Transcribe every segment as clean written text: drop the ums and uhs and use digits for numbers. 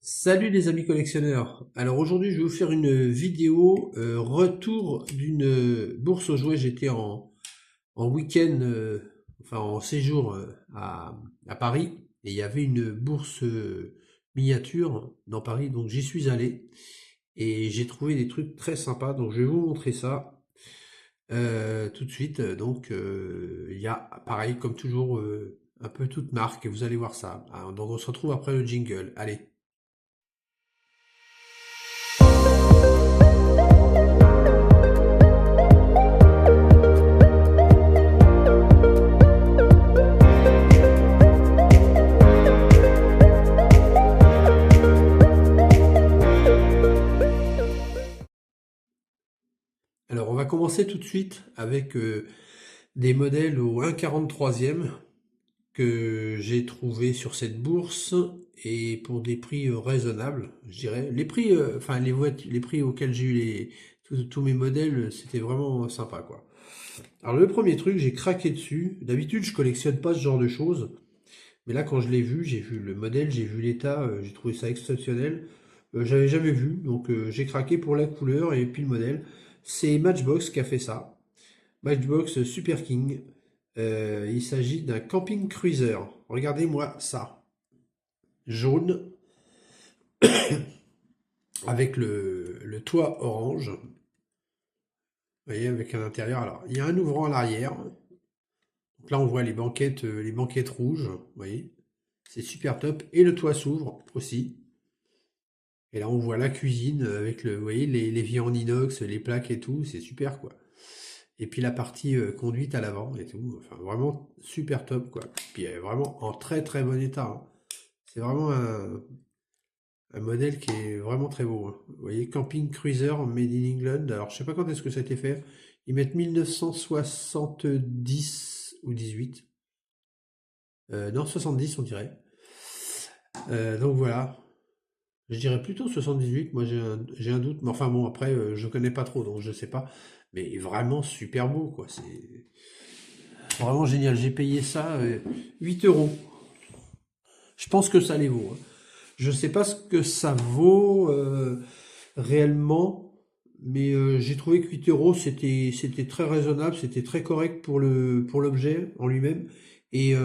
Salut les amis collectionneurs. Alors aujourd'hui je vais vous faire une vidéo retour d'une bourse aux jouets. J'étais en week-end, enfin en séjour à Paris et il y avait une bourse miniature dans Paris, donc j'y suis allé et j'ai trouvé des trucs très sympas. Donc je vais vous montrer ça tout de suite. Donc il y a pareil comme toujours un peu toute marque. Vous allez voir ça. Alors, donc on se retrouve après le jingle. Allez. Alors, on va commencer tout de suite avec des modèles au 1,43e que j'ai trouvé sur cette bourse et pour des prix raisonnables, je dirais. Les prix, enfin les prix auxquels j'ai eu tous mes modèles, c'était vraiment sympa quoi. Alors le premier truc, j'ai craqué dessus. D'habitude, je collectionne pas ce genre de choses, mais là quand je l'ai vu, j'ai vu le modèle, j'ai vu l'état, j'ai trouvé ça exceptionnel. J'avais jamais vu, donc j'ai craqué pour la couleur et puis le modèle. C'est Matchbox qui a fait ça. Matchbox Super King. Il s'agit d'un camping cruiser. Regardez-moi ça. Jaune, avec le toit orange. Vous voyez, avec un intérieur. Alors, il y a un ouvrant à l'arrière. Donc là, on voit les banquettes rouges. Vous voyez, c'est super top. Et le toit s'ouvre aussi. Et là, on voit la cuisine avec vous voyez, les vies en inox, les plaques et tout. C'est super, quoi. Et puis la partie conduite à l'avant et tout. Enfin, vraiment super top, quoi. Puis vraiment en très très bon état, hein. C'est vraiment un modèle qui est vraiment très beau, hein. Vous voyez, Camping Cruiser Made in England. Alors, je sais pas quand est-ce que ça a été fait. Ils mettent 1970 ou 18. Non, 70, on dirait. Donc voilà. Je dirais plutôt 78. Moi, j'ai un doute. Mais enfin bon, après, je connais pas trop, donc je sais pas. Mais vraiment super beau, quoi. C'est vraiment génial. J'ai payé ça 8 euros. Je pense que ça les vaut, hein. Je sais pas ce que ça vaut réellement, mais j'ai trouvé que 8 euros c'était très raisonnable, c'était très correct pour l'objet en lui-même et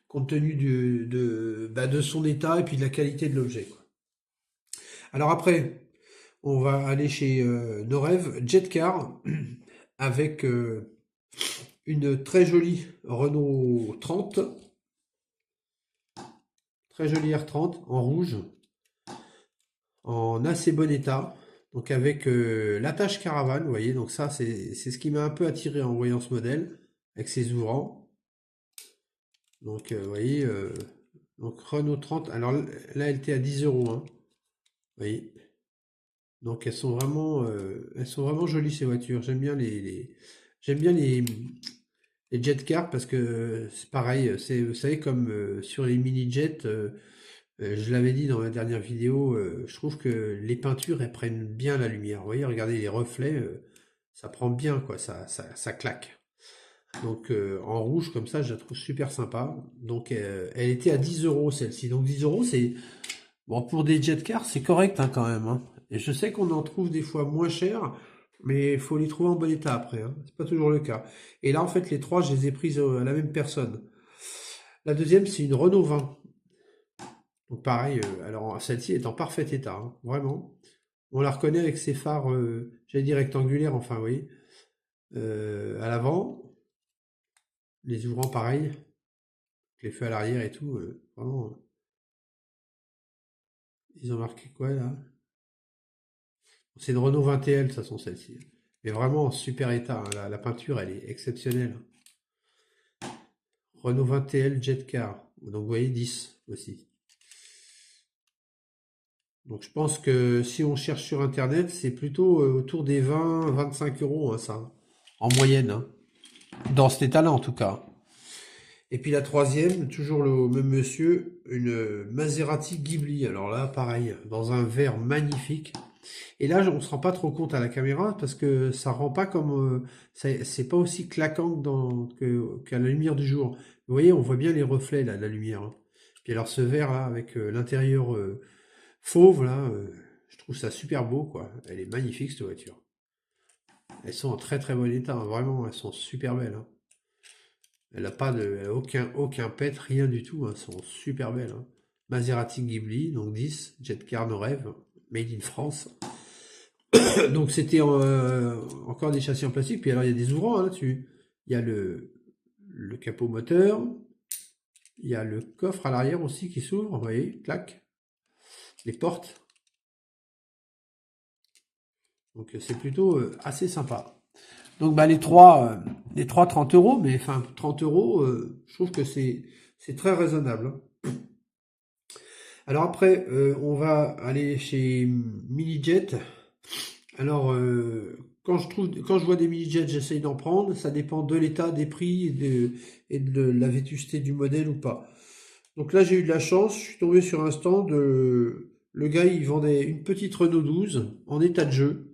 compte tenu de son état et puis de la qualité de l'objet, quoi. Alors après, on va aller chez nos rêves Jetcar avec une très jolie Renault 30, très jolie R30 en rouge, en assez bon état. Donc avec l'attache caravane, vous voyez, donc ça c'est ce qui m'a un peu attiré en voyant ce modèle, avec ses ouvrants. Donc vous voyez, donc Renault 30, alors là elle était à 10 euros, hein, vous voyez. Donc elles sont vraiment jolies ces voitures. J'aime bien j'aime bien les jet cars parce que c'est pareil, c'est vous savez comme sur les mini-jets. Je l'avais dit dans ma dernière vidéo, je trouve que les peintures, elles prennent bien la lumière. Vous voyez, regardez les reflets, ça prend bien, quoi, ça claque. Donc en rouge comme ça, je la trouve super sympa. Donc elle était à 10 euros celle-ci. Donc 10 euros, c'est bon pour des jet cars, c'est correct hein, quand même, hein. Et je sais qu'on en trouve des fois moins cher, mais il faut les trouver en bon état après, hein. C'est pas toujours le cas. Et là, en fait, les trois, je les ai prises à la même personne. La deuxième, c'est une Renault 20. Donc pareil, alors celle-ci est en parfait état, hein, vraiment. On la reconnaît avec ses phares, j'allais dire rectangulaires, enfin vous voyez. À l'avant, les ouvrants pareil, les feux à l'arrière et tout, vraiment. Ils ont marqué quoi là? C'est une Renault 20L, de toute façon celle-ci. Mais vraiment en super état, hein. La peinture elle est exceptionnelle. Renault 20L Jet Car. Donc vous voyez 10 aussi. Donc je pense que si on cherche sur internet, c'est plutôt autour des 20-25 euros, hein, ça. En moyenne, hein. Dans cet état-là en tout cas. Et puis la troisième, toujours le même monsieur, une Maserati Ghibli. Alors là, pareil, dans un verre magnifique. Et là, on se rend pas trop compte à la caméra parce que ça rend pas comme, c'est pas aussi claquant qu'à la lumière du jour. Vous voyez, on voit bien les reflets là, de la lumière, hein. Puis alors ce vert là avec l'intérieur fauve là, je trouve ça super beau quoi. Elle est magnifique cette voiture. Elles sont en très très bon état, hein. Vraiment, elles sont super belles, hein. Elle a pas de, elle a aucun pet, rien du tout, hein. Elles sont super belles, hein. Maserati Ghibli, donc 10, Jet Car No Rêve, Made in France. Donc c'était encore des châssis en plastique. Puis alors il y a des ouvrants hein, là-dessus. Il y a le capot moteur, il y a le coffre à l'arrière aussi qui s'ouvre, vous voyez, clac, les portes. Donc c'est plutôt assez sympa. Donc bah les trois 30 euros, mais enfin 30 euros, je trouve que c'est très raisonnable, hein. Alors après, on va aller chez Minijet. Alors quand je vois des mini-jets, j'essaye d'en prendre. Ça dépend de l'état, des prix et de la vétusté du modèle ou pas. Donc là j'ai eu de la chance, je suis tombé sur un stand. Le gars il vendait une petite Renault 12 en état de jeu.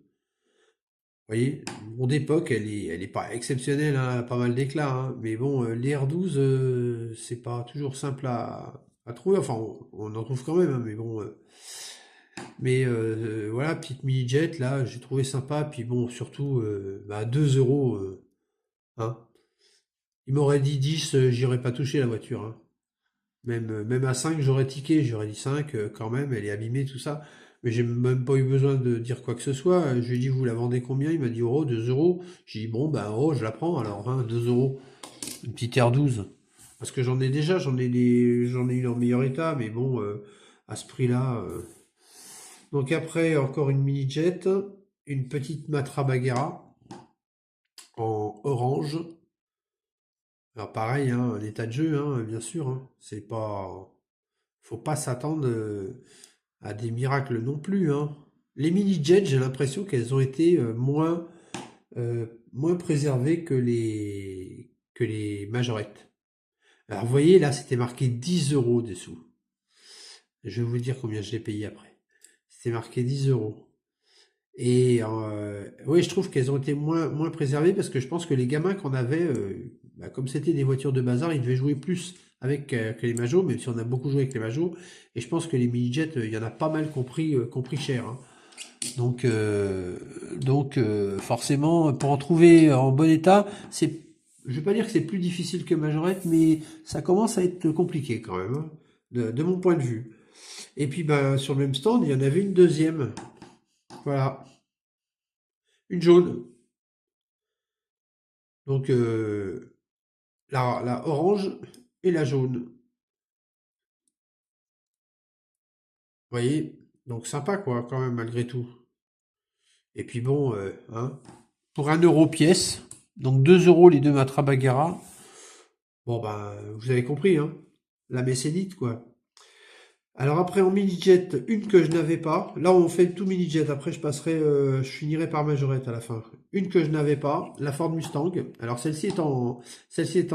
Vous voyez, bon d'époque, elle est pas exceptionnelle, hein, elle a pas mal d'éclats, hein, mais bon, les R12, c'est pas toujours simple à trouver. Enfin, on en trouve quand même, hein, mais bon. Mais voilà, petite mini-jet, là, j'ai trouvé sympa. Puis bon, surtout, bah, 2 euros, hein. Il m'aurait dit 10, j'aurais pas touché la voiture, hein. Même à 5, j'aurais tiqué, j'aurais dit 5 quand même, elle est abîmée, tout ça. Mais j'ai même pas eu besoin de dire quoi que ce soit. Je lui ai dit, vous la vendez combien? Il m'a dit, oh, 2 euros. J'ai dit, bon, ben, oh, je la prends alors, hein, 2 euros. Une petite R12. Parce que j'en ai déjà, j'en ai une en meilleur état, mais bon, à ce prix-là. Donc après, encore une mini-jet, une petite Matra Bagheera en orange. Alors pareil, hein, un état de jeu, hein, bien sûr, hein. C'est pas, faut pas s'attendre à des miracles non plus, hein. Les mini-jets, j'ai l'impression qu'elles ont été moins préservées que les majorettes. Alors vous voyez, là, c'était marqué 10 euros dessous. Je vais vous dire combien je l'ai payé après. C'était marqué 10 euros. Et oui, je trouve qu'elles ont été moins préservées parce que je pense que les gamins qu'on avait, bah, comme c'était des voitures de bazar, ils devaient jouer plus avec que les Majos, même si on a beaucoup joué avec les Majos. Et je pense que les mini-jets, il y en a pas mal compris cher, hein. Donc forcément, pour en trouver en bon état, je vais pas dire que c'est plus difficile que Majorette, mais ça commence à être compliqué quand même, hein, de mon point de vue. Et puis ben, sur le même stand, il y en avait une deuxième. Voilà, une jaune. Donc la orange et la jaune. Vous voyez? Donc sympa quoi, quand même, malgré tout. Et puis bon, hein, pour 1 euro pièce, donc 2 euros les deux Matra Bagheera. Bon ben, vous avez compris, hein. La mécénite, quoi. Alors après en mini-jet, une que je n'avais pas. Là on fait tout mini-jet. Après je finirai par majorette à la fin. Une que je n'avais pas, la Ford Mustang. Alors celle-ci est en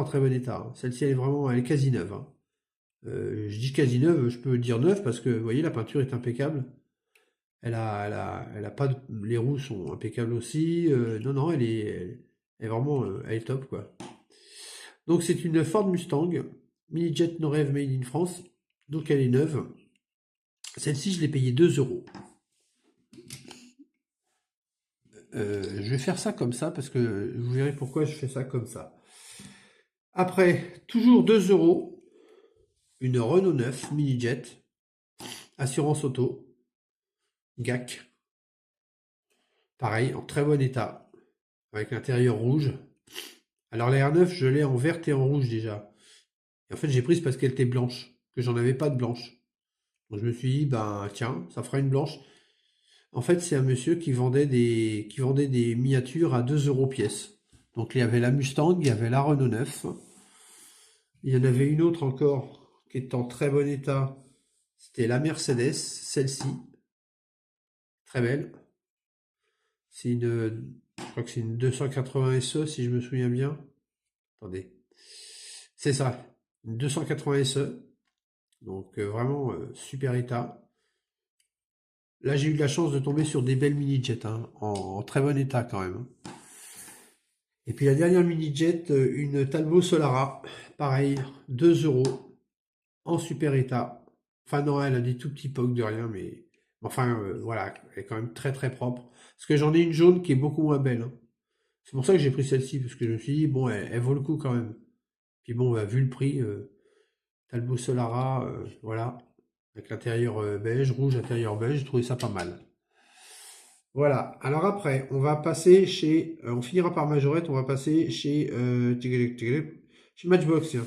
très bon état, hein. Celle-ci elle est quasi neuve, hein. Je dis quasi neuve, je peux dire neuve parce que vous voyez la peinture est impeccable. Elle a pas les roues sont impeccables aussi. Non non, elle est vraiment, elle est top quoi. Donc c'est une Ford Mustang, mini-jet no rêve made in France. Donc elle est neuve. Celle-ci, je l'ai payée 2 euros. Je vais faire ça comme ça parce que vous verrez pourquoi je fais ça comme ça. Après, toujours 2 euros, une Renault 9 mini-jet, assurance auto, GAC. Pareil, en très bon état, avec l'intérieur rouge. Alors la R9, je l'ai en verte et en rouge déjà. Et en fait, j'ai prise parce qu'elle était blanche, que j'en avais pas de blanche. Donc je me suis dit, ben tiens, ça fera une blanche. En fait, c'est un monsieur qui vendait des miniatures à 2 euros pièce. Donc il y avait la Mustang, il y avait la Renault 9. Il y en avait une autre encore qui est en très bon état. C'était la Mercedes, celle-ci, très belle. Je crois que c'est une 280 SE si je me souviens bien. Attendez, c'est ça, une 280 SE. Donc vraiment super état. Là j'ai eu de la chance de tomber sur des belles mini-jets, hein, en très bon état quand même, hein. Et puis la dernière mini-jet, une Talbot Solara, pareil, 2 euros. en super état. Enfin non, elle a des tout petits pocs de rien, mais enfin voilà, elle est quand même très très propre. Parce que j'en ai une jaune qui est beaucoup moins belle, hein. C'est pour ça que j'ai pris celle-ci, parce que je me suis dit, bon, elle vaut le coup quand même. Puis bon, bah, vu le prix, Talbot Solara, voilà, avec l'intérieur beige, rouge, intérieur beige, j'ai trouvé ça pas mal. Voilà, alors après, on va passer chez, on finira par Majorette, on va passer chez, chez Matchbox, tiens.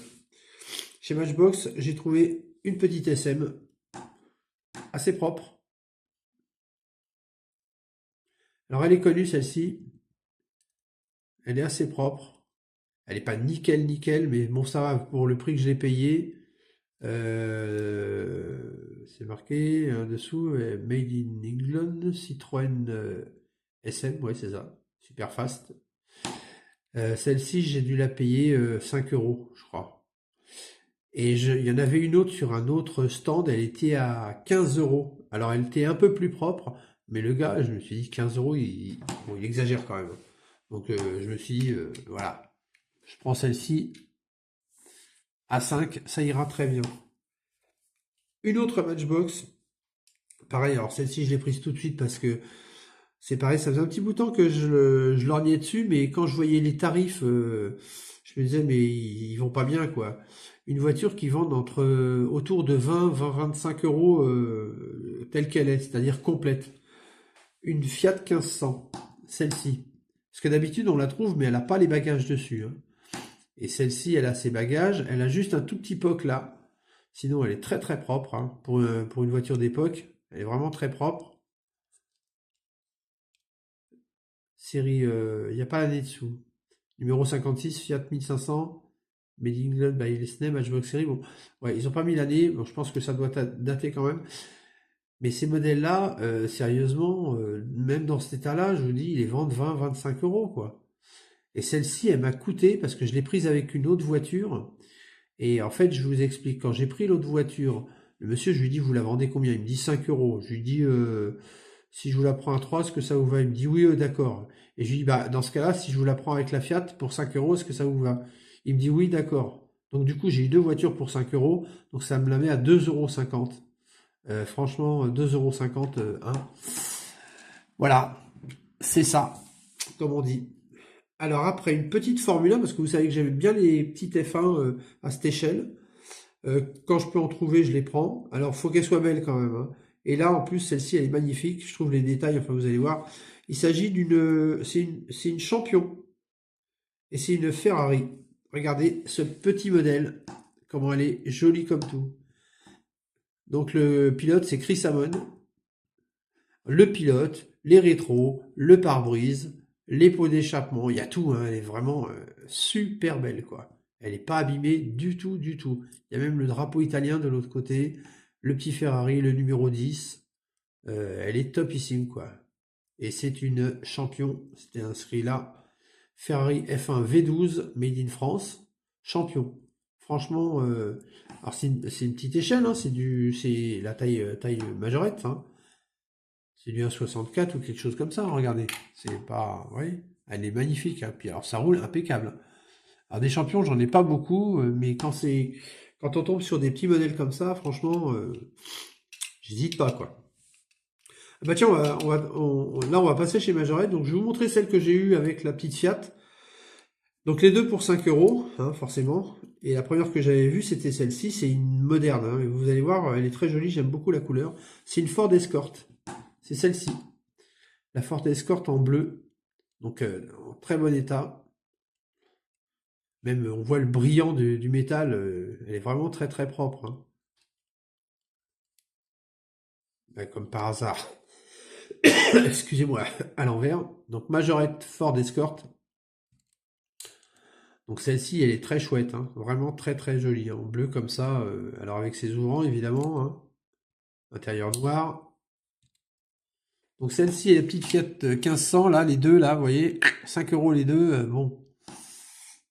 Chez Matchbox, j'ai trouvé une petite SM assez propre. Alors elle est connue celle-ci, elle est assez propre. Elle n'est pas nickel nickel, mais bon ça va pour le prix que je l'ai payé. C'est marqué en dessous, Made in England, Citroën SM, ouais c'est ça, super fast. Celle-ci j'ai dû la payer 5 euros, je crois. Et il y en avait une autre sur un autre stand, elle était à 15 euros. Alors elle était un peu plus propre, mais le gars, je me suis dit 15 euros, bon, il exagère quand même. Donc je me suis dit, voilà, je prends celle-ci à 5, ça ira très bien. Une autre Matchbox, pareil, alors celle-ci je l'ai prise tout de suite parce que c'est pareil, ça faisait un petit bout de temps que je lorgnais dessus, mais quand je voyais les tarifs, je me disais, mais ils vont pas bien, quoi. Une voiture qui vend autour de 20-25 euros telle qu'elle est, c'est-à-dire complète. Une Fiat 1500, celle-ci. Parce que d'habitude, on la trouve, mais elle n'a pas les bagages dessus, hein. Et celle-ci, elle a ses bagages, elle a juste un tout petit poc là. Sinon, elle est très très propre, hein, pour une voiture d'époque. Elle est vraiment très propre. Série, il n'y a pas l'année dessous. Numéro 56, Fiat 1500, Made in England by Lesney, Matchbox Série. Bon, ouais, ils ont pas mis l'année, bon, je pense que ça doit dater quand même. Mais ces modèles-là, sérieusement, même dans cet état-là, je vous dis, ils les vendent 20-25 euros, quoi. Et celle-ci, elle m'a coûté, parce que je l'ai prise avec une autre voiture. Et en fait, je vous explique, quand j'ai pris l'autre voiture, le monsieur, je lui dis, vous la vendez combien? Il me dit 5 euros. Je lui dis, si je vous la prends à 3, est-ce que ça vous va? Il me dit, oui, d'accord. Et je lui dis, bah, dans ce cas-là, si je vous la prends avec la Fiat pour 5 euros, est-ce que ça vous va? Il me dit, oui, d'accord. Donc, du coup, j'ai eu deux voitures pour 5 euros. Donc, ça me la met à 2,50 euros. Franchement, 2,50 €, hein. Voilà, c'est ça, comme on dit. Alors, après, une petite Formule 1, parce que vous savez que j'aime bien les petites F1 à cette échelle. Quand je peux en trouver, je les prends. Alors, faut qu'elles soient belles quand même, hein. Et là, en plus, celle-ci, elle est magnifique. Je trouve les détails, enfin, vous allez voir. Il s'agit c'est une Champion. Et c'est une Ferrari. Regardez ce petit modèle. Comment elle est jolie comme tout. Donc, le pilote, c'est Chris Amon. Le pilote, les rétros, le pare-brise, les pots d'échappement. Il y a tout, hein. Elle est vraiment super belle, quoi. Elle n'est pas abîmée du tout, du tout. Il y a même le drapeau italien de l'autre côté, le petit Ferrari, le numéro 10. Elle est topissime, quoi. Et c'est une champion, c'était inscrit là. Ferrari F1 V12, Made in France, champion. Franchement, alors c'est une petite échelle, hein, c'est la taille majorette, hein. C'est du 1,64 ou quelque chose comme ça, hein, regardez. C'est pas, oui, elle est magnifique, hein. Puis alors ça roule impeccable. Alors des champions, j'en ai pas beaucoup, mais quand on tombe sur des petits modèles comme ça, franchement, j'hésite pas, quoi. Ah bah tiens, là on va passer chez Majorette, donc je vais vous montrer celle que j'ai eue avec la petite Fiat. Donc les deux pour 5 euros, hein, forcément. Et la première que j'avais vue, c'était celle-ci, c'est une moderne, hein, et vous allez voir, elle est très jolie, j'aime beaucoup la couleur. C'est une Ford Escort, c'est celle-ci. La Ford Escort en bleu, donc en très bon état. Même on voit le brillant du métal, elle est vraiment très très propre, hein. Ben, comme par hasard. Excusez-moi, à l'envers. Donc Majorette Ford Escort. Donc celle-ci, elle est très chouette, hein. Vraiment très très jolie, hein, en bleu comme ça. Alors avec ses ouvrants évidemment, hein. Intérieur noir. Donc celle-ci et la petite Fiat 1500, là, les deux, là, vous voyez, 5 euros les deux, bon,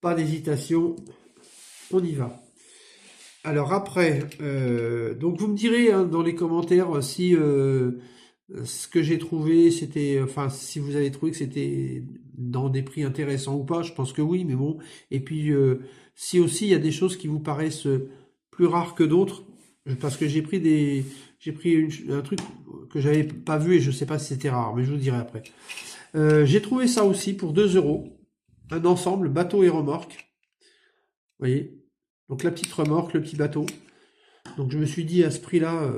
pas d'hésitation, on y va. Alors après, donc vous me direz, hein, dans les commentaires si ce que j'ai trouvé, c'était, enfin, si vous avez trouvé que c'était dans des prix intéressants ou pas. Je pense que oui, mais bon. Et puis, si aussi il y a des choses qui vous paraissent plus rares que d'autres, parce que j'ai pris un truc que j'avais pas vu et je sais pas si c'était rare, mais je vous dirai après. J'ai trouvé ça aussi pour 2 euros, un ensemble bateau et remorque, vous voyez. Donc la petite remorque, le petit bateau. Donc je me suis dit à ce prix-là,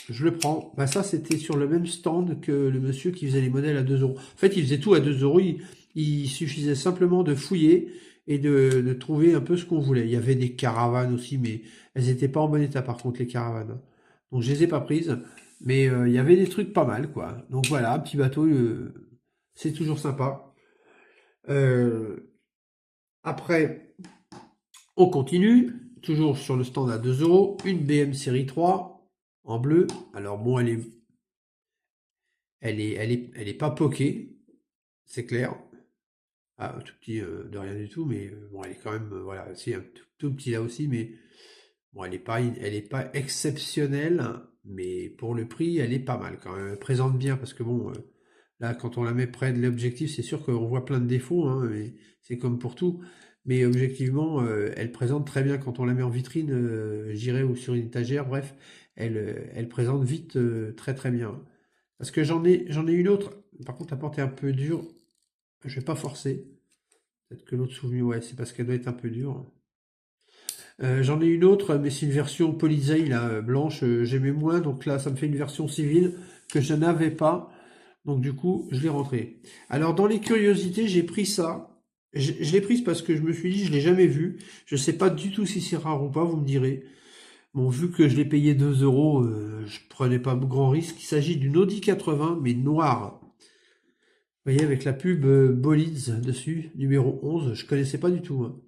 je le prends. Bah ça c'était sur le même stand que le monsieur qui faisait les modèles à 2 euros. En fait il faisait tout à 2 euros, il suffisait simplement de fouiller et de trouver un peu ce qu'on voulait. Il y avait des caravanes aussi, mais elles n'étaient pas en bon état par contre les caravanes. Donc je les ai pas prises, mais il y avait des trucs pas mal quoi. Donc voilà, un petit bateau, c'est toujours sympa. Euh, Après, on continue, toujours sur le stand à 2 euros, une BM série 3 en bleu. Alors bon, elle est pas pokée, c'est clair. Ah, tout petit de rien du tout, mais bon, elle est quand même, voilà, si un tout petit là aussi, mais bon, elle est pas exceptionnelle, mais pour le prix, elle est pas mal quand même. Elle présente bien parce que bon, là, quand on la met près de l'objectif, c'est sûr qu'on voit plein de défauts, hein, mais c'est comme pour tout. Mais objectivement, elle présente très bien quand on la met en vitrine, je dirais, ou sur une étagère, bref, elle présente vite très très bien. Parce que j'en ai une autre, par contre la porte est un peu dure, je vais pas forcer. Peut-être que l'autre souvenir, ouais, c'est parce qu'elle doit être un peu dure. J'en ai une autre, mais c'est une version Polizei, là, blanche, j'aimais moins, donc là ça me fait une version civile que je n'avais pas. Donc du coup, je l'ai rentré. Alors dans les curiosités, j'ai pris ça. Je l'ai prise parce que je me suis dit, je l'ai jamais vu. Je sais pas du tout si c'est rare ou pas, vous me direz. Bon, vu que je l'ai payé 2 euros, je prenais pas grand risque. Il s'agit d'une Audi 80, mais noire. Vous voyez, avec la pub Bolids dessus, numéro 11, je connaissais pas du tout, hein.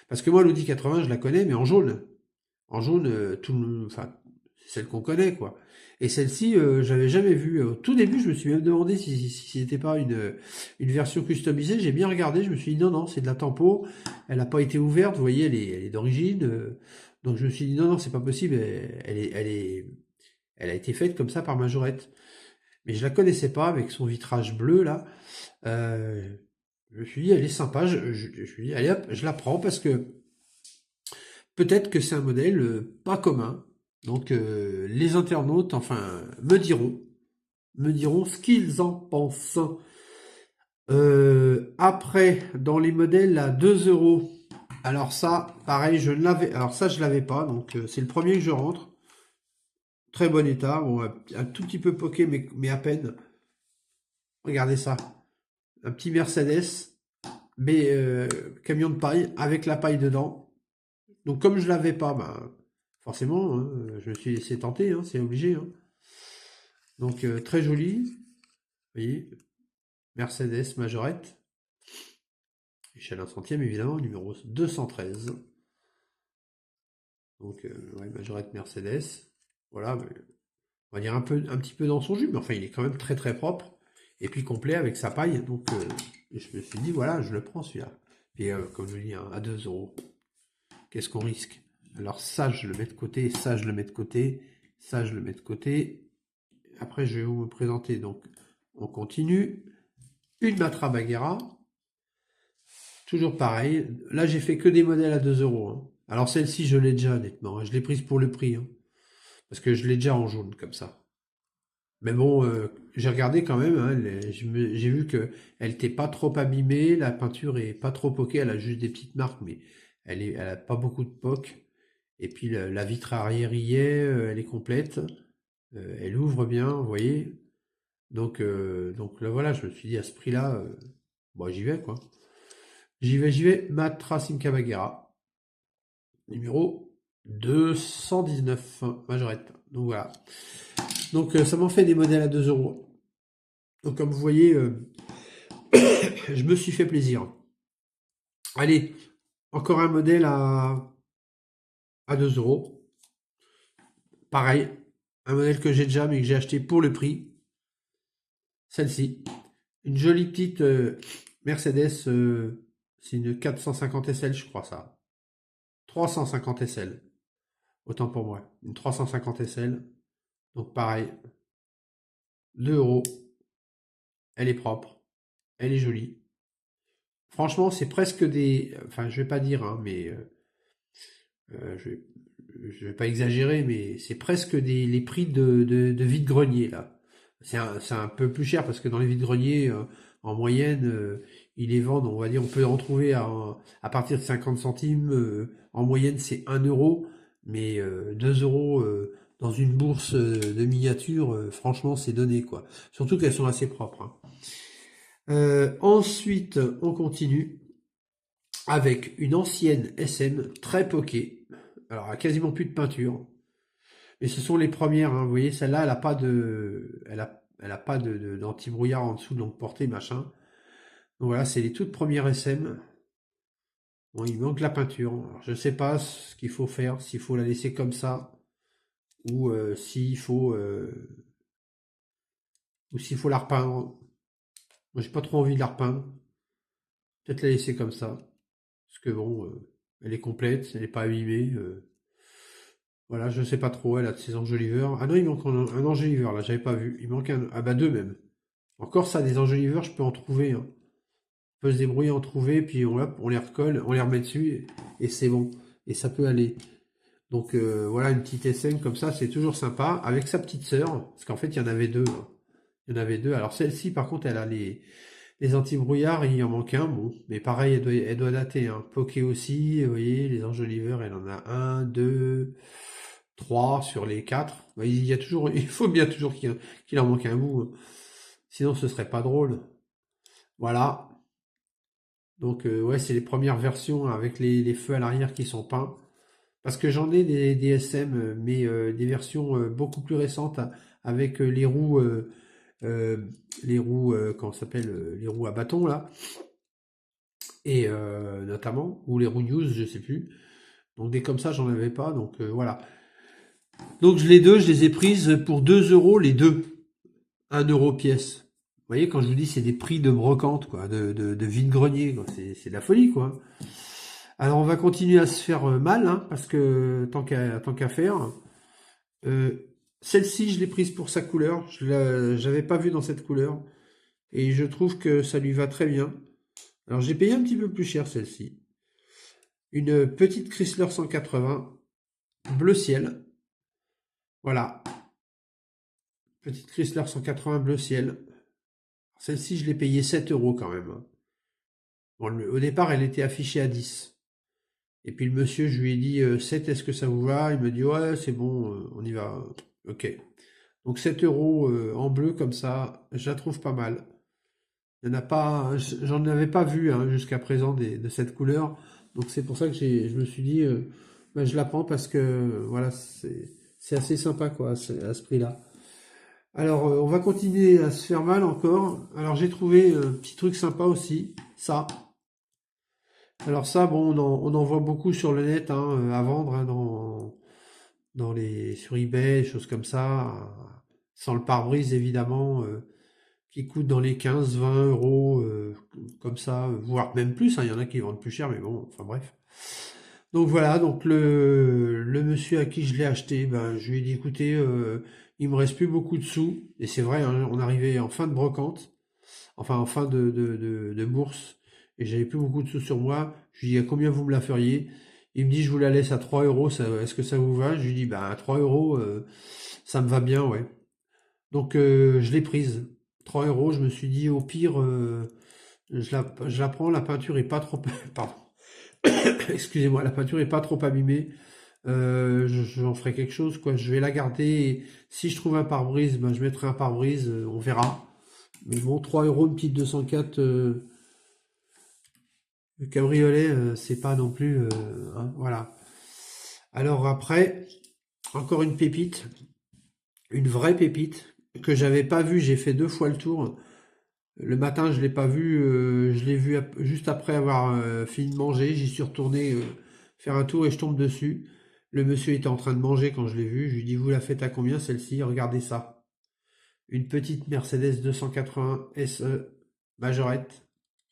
Parce que moi, l'Audi 80, je la connais, mais en jaune. En jaune, enfin, c'est celle qu'on connaît, quoi. Et celle-ci, j'avais jamais vu. Au tout début, je me suis même demandé si c'était pas une version customisée. J'ai bien regardé, je me suis dit non, non, c'est de la tempo. Elle n'a pas été ouverte, vous voyez, elle est d'origine. Donc je me suis dit non, non, c'est pas possible. Elle a été faite comme ça par Majorette. Mais je la connaissais pas avec son vitrage bleu là. Euh, je me suis dit, elle est sympa. Je me suis dit, allez hop, je la prends parce que peut-être que c'est un modèle pas commun. Donc les internautes, enfin, me diront ce qu'ils en pensent. Après, dans les modèles à 2 euros, alors ça, pareil, alors ça, je l'avais pas, donc c'est le premier que je rentre. Très bon état, bon, un tout petit peu poqué, mais à peine. Regardez ça, un petit Mercedes, mais camion de paille avec la paille dedans. Donc comme je l'avais pas, ben, forcément, hein, je me suis laissé tenter, hein, c'est obligé, hein. Donc très joli, vous voyez, Mercedes Majorette, échelle 1 centième évidemment, numéro 213. Donc ouais, Majorette Mercedes, voilà, on va dire un petit peu dans son jus, mais enfin il est quand même très très propre, et puis complet avec sa paille, donc je me suis dit voilà, je le prends celui-là. Et comme je vous dis, hein, à 2 euros, qu'est-ce qu'on risque? Alors ça, je le mets de côté, ça, je le mets de côté, ça, je le mets de côté. Après, je vais vous présenter, donc, on continue. Une Matra Bagheera, toujours pareil. Là, j'ai fait que des modèles à 2 euros, hein. Alors, celle-ci, je l'ai déjà, honnêtement, hein. Je l'ai prise pour le prix, hein, parce que je l'ai déjà en jaune, comme ça. Mais bon, j'ai regardé quand même, hein, j'ai vu que elle n'était pas trop abîmée, la peinture est pas trop poquée, elle a juste des petites marques, mais elle a pas beaucoup de poques. Et puis, la vitre arrière y est, elle est complète. Elle ouvre bien, vous voyez. Donc là, voilà, je me suis dit à ce prix-là, bon, j'y vais, quoi. J'y vais. Matra Simca Bagheera, numéro 219, Majorette. Donc voilà. Donc ça m'en fait des modèles à 2 euros. Donc comme vous voyez, je me suis fait plaisir. Allez, encore un modèle à 2 euros. Pareil, un modèle que j'ai déjà, mais que j'ai acheté pour le prix. Celle-ci. Une jolie petite Mercedes, c'est une 450 SL, je crois ça. 350 SL, autant pour moi. Une 350 SL, donc pareil, 2 euros. Elle est propre, elle est jolie. Franchement, c'est presque des. Enfin, je vais pas dire, hein, mais je vais, je vais pas exagérer, mais c'est presque les prix de vide-grenier, là. C'est un peu plus cher parce que dans les vides-greniers, en moyenne, ils les vendent, on va dire, on peut en trouver à partir de 50 centimes. En moyenne, c'est 1 euro, mais 2 euros dans une bourse de miniature, franchement, c'est donné, quoi. Surtout qu'elles sont assez propres, hein. Ensuite, on continue avec une ancienne SM très poquée. Alors, elle a quasiment plus de peinture. Mais ce sont les premières, hein. Vous voyez, celle-là, elle a pas de, elle a pas d'anti-brouillard en dessous de longue portée, machin. Donc voilà, c'est les toutes premières SM. Bon, il manque la peinture. Alors, je sais pas ce qu'il faut faire, s'il faut la laisser comme ça, ou s'il faut la repeindre. Moi, j'ai pas trop envie de la repeindre. Peut-être la laisser comme ça. Parce que bon, elle est complète, elle est pas abîmée. Voilà, je sais pas trop, elle a de ses enjoliveurs. Ah non, il manque un enjoliveur, là, j'avais pas vu. Il manque un. Ah bah deux même. Encore ça, des enjoliveurs, je peux en trouver, hein. On peut se débrouiller à en trouver, puis on les recolle, on les remet dessus, et c'est bon. Et ça peut aller. Donc voilà, une petite SM comme ça, c'est toujours sympa. Avec sa petite sœur, parce qu'en fait, il y en avait deux, hein. Il y en avait deux. Alors celle-ci, par contre, elle a les anti-brouillards, il en manque un, bon. Mais pareil, elle doit dater, hein. Poké aussi, vous voyez, les enjoliveurs, elle en a un, deux, trois sur les quatre. Bah, il y a toujours, il faut bien toujours qu'il en manque un bout, hein. Sinon, ce serait pas drôle. Voilà. Donc, ouais, c'est les premières versions avec les feux à l'arrière qui sont peints. Parce que j'en ai des SM, mais des versions beaucoup plus récentes avec les roues, comment ça s'appelle, les roues à bâton là, et notamment, ou les roues news, je sais plus. Donc des comme ça, j'en avais pas, donc voilà. Donc les deux, je les ai prises pour 2 euros les deux, 1 euro pièce. Vous voyez, quand je vous dis c'est des prix de brocante, quoi, de vide-grenier, quoi, c'est de la folie, quoi. Alors on va continuer à se faire mal, hein, parce que tant qu'à faire. Euh, Celle-ci, je l'ai prise pour sa couleur. J'avais pas vu dans cette couleur. Et je trouve que ça lui va très bien. Alors j'ai payé un petit peu plus cher celle-ci. Une petite Chrysler 180, bleu ciel. Voilà. Petite Chrysler 180 bleu ciel. Celle-ci, je l'ai payé 7 euros quand même, hein. Bon, au départ, elle était affichée à 10. Et puis le monsieur, je lui ai dit 7, est-ce que ça vous va? Il me dit ouais, c'est bon, on y va. Ok. Donc 7 euros en bleu comme ça, je la trouve pas mal. Il y en a pas, j'en avais pas vu hein, jusqu'à présent de cette couleur. Donc c'est pour ça que je me suis dit, bah, je la prends parce que voilà, c'est assez sympa quoi, à ce prix-là. Alors on va continuer à se faire mal encore. Alors j'ai trouvé un petit truc sympa aussi, ça. Alors ça, bon, on en voit beaucoup sur le net hein, à vendre hein, sur eBay, des choses comme ça, sans le pare-brise évidemment, qui coûte dans les 15-20 euros, comme ça, voire même plus, hein, il y en a qui vendent plus cher, mais bon, enfin bref. Donc voilà, donc le monsieur à qui je l'ai acheté, ben, je lui ai dit, écoutez, il me reste plus beaucoup de sous, et c'est vrai, hein, on arrivait en fin de brocante, enfin en fin de bourse, et j'avais plus beaucoup de sous sur moi. Je lui dis, à combien vous me la feriez? Il me dit, je vous la laisse à 3 euros, est-ce que ça vous va? Je lui dis, bah, à 3 euros, ça me va bien, ouais. Donc, je l'ai prise. 3 euros, je me suis dit, au pire, je la prends, la peinture est pas trop, pardon, excusez-moi, la peinture est pas trop abîmée. J'en ferai quelque chose, quoi. Je vais la garder. Et si je trouve un pare-brise, ben, je mettrai un pare-brise, on verra. Mais bon, 3 euros, une petite 204 cabriolet, c'est pas non plus, hein, voilà. Alors après, encore une pépite, une vraie pépite que j'avais pas vue. J'ai fait 2 fois le tour. Le matin, je l'ai pas vu, je l'ai vu juste après avoir fini de manger. J'y suis retourné faire un tour et je tombe dessus. Le monsieur était en train de manger quand je l'ai vu. Je lui dis, vous la faites à combien celle-ci? Regardez ça. Une petite Mercedes 280 SE Majorette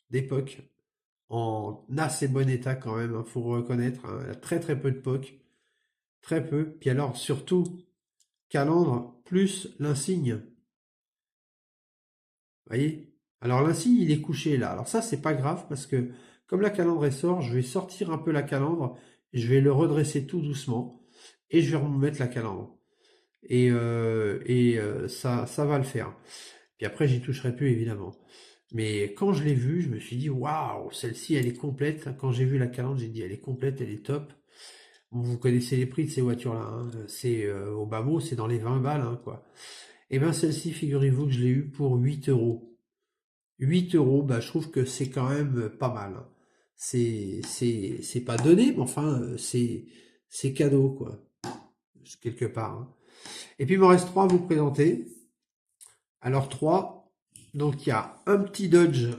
d'époque, en assez bon état quand même, hein, faut reconnaître, hein. Elle a très très peu de POC, très peu. Puis alors surtout, calandre plus l'insigne. Vous voyez? Alors l'insigne il est couché là. Alors ça c'est pas grave parce que comme la calandre elle sort, je vais sortir un peu la calandre et je vais le redresser tout doucement. et je vais remettre la calandre. Ça va le faire. Puis après, j'y toucherai plus, évidemment. Mais quand je l'ai vue, je me suis dit, waouh, celle-ci, elle est complète. Quand j'ai vu la calandre, j'ai dit, elle est complète, elle est top. Bon, vous connaissez les prix de ces voitures-là, hein. C'est au bas mot, c'est dans les 20 balles, hein, quoi. Et bien celle-ci, figurez-vous que je l'ai eue pour 8 euros. 8 euros, bah, je trouve que c'est quand même pas mal, hein. C'est pas donné, mais enfin, c'est cadeau, quoi, quelque part, hein. Et puis il me reste trois à vous présenter. Alors trois, donc il y a un petit Dodge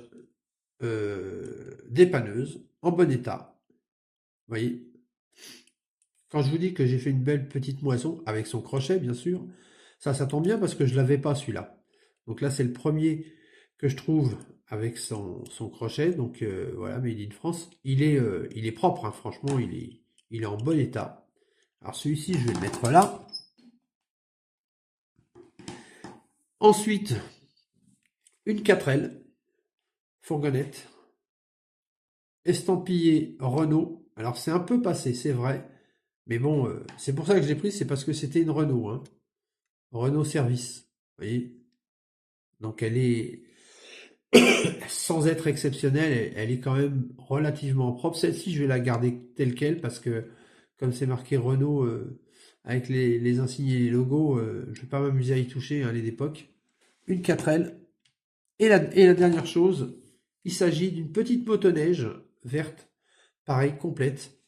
dépanneuse, en bon état. Vous voyez, quand je vous dis que j'ai fait une belle petite moisson, avec son crochet, bien sûr, ça tombe bien parce que je l'avais pas celui-là. Donc là, c'est le premier que je trouve avec son crochet. Donc voilà, Made in France. Il est propre, hein, franchement, il est en bon état. Alors celui-ci, je vais le mettre là. Ensuite, une 4L, fourgonnette, estampillé Renault. Alors c'est un peu passé, c'est vrai. Mais bon, c'est pour ça que je l'ai pris, c'est parce que c'était une Renault, hein. Renault Service. Vous voyez? Donc elle est, sans être exceptionnelle, elle est quand même relativement propre. Celle-ci, je vais la garder telle quelle parce que comme c'est marqué Renault avec les insignes et les logos, je vais pas m'amuser à y toucher, hein, elle est d'époque. Une 4L. Et la dernière chose, il s'agit d'une petite motoneige verte, pareil, complète.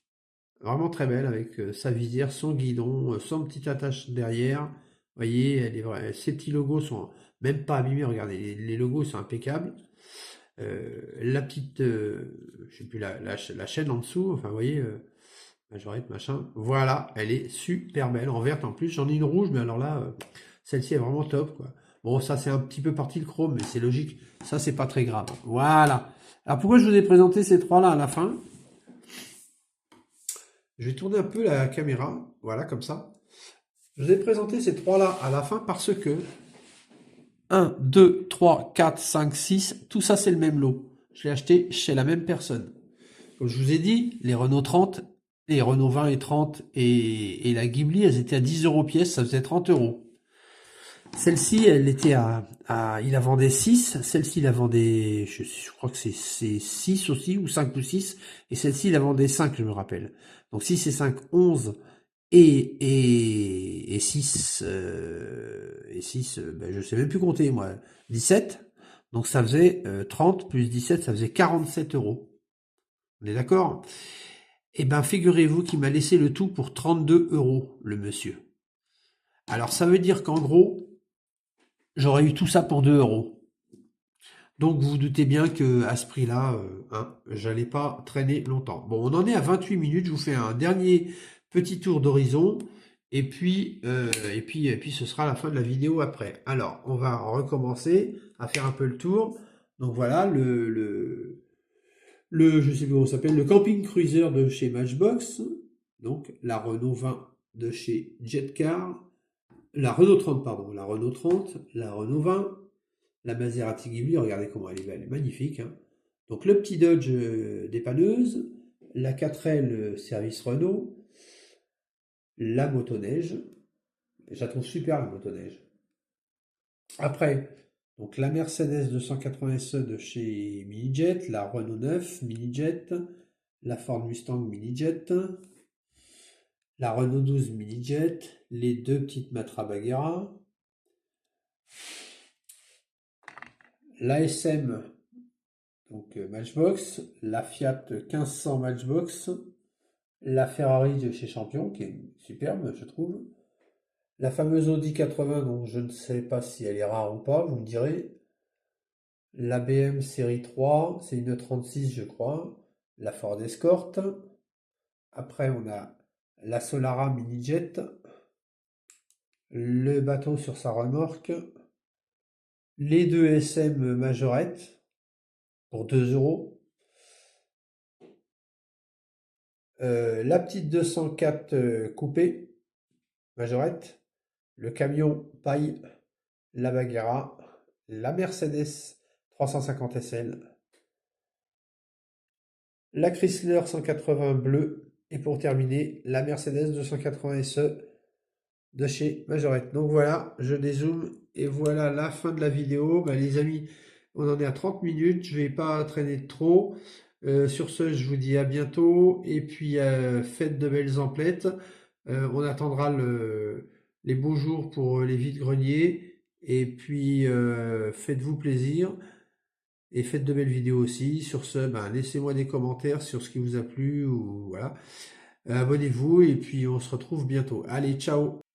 Vraiment très belle avec sa visière, son guidon, son petit attache derrière. Vous voyez, elle est vraie. Ces petits logos sont même pas abîmés. Regardez, les logos sont impeccables. La petite, je sais plus, la chaîne en dessous, enfin, vous voyez, majorette, machin. Voilà, elle est super belle, en verte en plus. J'en ai une rouge, mais alors là, celle-ci est vraiment top, quoi. Bon, ça, c'est un petit peu parti le chrome, mais c'est logique. Ça, c'est pas très grave. Voilà. Alors, pourquoi je vous ai présenté ces trois-là à la fin? Je vais tourner un peu la caméra, voilà, comme ça. Je vous ai présenté ces trois-là à la fin parce que 1, 2, 3, 4, 5, 6, tout ça c'est le même lot. Je l'ai acheté chez la même personne. Comme je vous ai dit, les Renault 30, les Renault 20 et 30 et la Ghibli, elles étaient à 10 euros pièce, ça faisait 30 euros. Celle-ci, elle était il la vendait 6, celle-ci, il la vendait, je crois que c'est 6 aussi, ou 5 ou 6, et celle-ci, il la vendait 5, je me rappelle. Donc 6 et 5, 11, et 6, ben, je sais même plus compter, moi, 17. Donc ça faisait 30 plus 17, ça faisait 47 euros. On est d'accord? Eh ben, figurez-vous qu'il m'a laissé le tout pour 32 euros, le monsieur. Alors ça veut dire qu'en gros, j'aurais eu tout ça pour 2 euros. Donc vous vous doutez bien que à ce prix-là, hein, j'allais pas traîner longtemps. Bon, on en est à 28 minutes. Je vous fais un dernier petit tour d'horizon. Et puis, ce sera la fin de la vidéo après. Alors, on va recommencer à faire un peu le tour. Donc voilà, je sais plus comment ça s'appelle, le camping cruiser de chez Matchbox. Donc la Renault 20 de chez Jetcar. La Renault 30, pardon. La Renault 30, la Renault 20. La Maserati Ghibli, regardez comment elle est belle, elle est magnifique, hein. Donc le petit Dodge dépanneuse, la 4L service Renault, la motoneige, je la trouve super la motoneige. Après, donc la Mercedes 280 SE de chez Minijet, la Renault 9 Minijet, la Ford Mustang Minijet, la Renault 12 Minijet, les deux petites Matra Bagheera, la SM donc Matchbox, la Fiat 1500 Matchbox, la Ferrari de chez Champion, qui est superbe, je trouve. La fameuse Audi 80, dont je ne sais pas si elle est rare ou pas, vous me direz. La BM série 3, c'est une 36, je crois. La Ford Escort. Après, on a la Solara Minijet. Le bateau sur sa remorque. Les deux SM Majorette pour 2 euros. La petite 204 coupée Majorette. Le camion paille, la Bagheera, la Mercedes 350 SL, la Chrysler 180 bleue, Et pour terminer, la Mercedes 280 SE de chez Majorette. Donc voilà, je dézoome et voilà la fin de la vidéo. Bah, les amis, on en est à 30 minutes, je vais pas traîner trop. Sur ce, je vous dis à bientôt et puis faites de belles emplettes. On attendra les beaux jours pour les vides-greniers et puis faites-vous plaisir et faites de belles vidéos aussi. Sur ce, ben, laissez-moi des commentaires sur ce qui vous a plu ou voilà. Abonnez-vous et puis on se retrouve bientôt. Allez, ciao!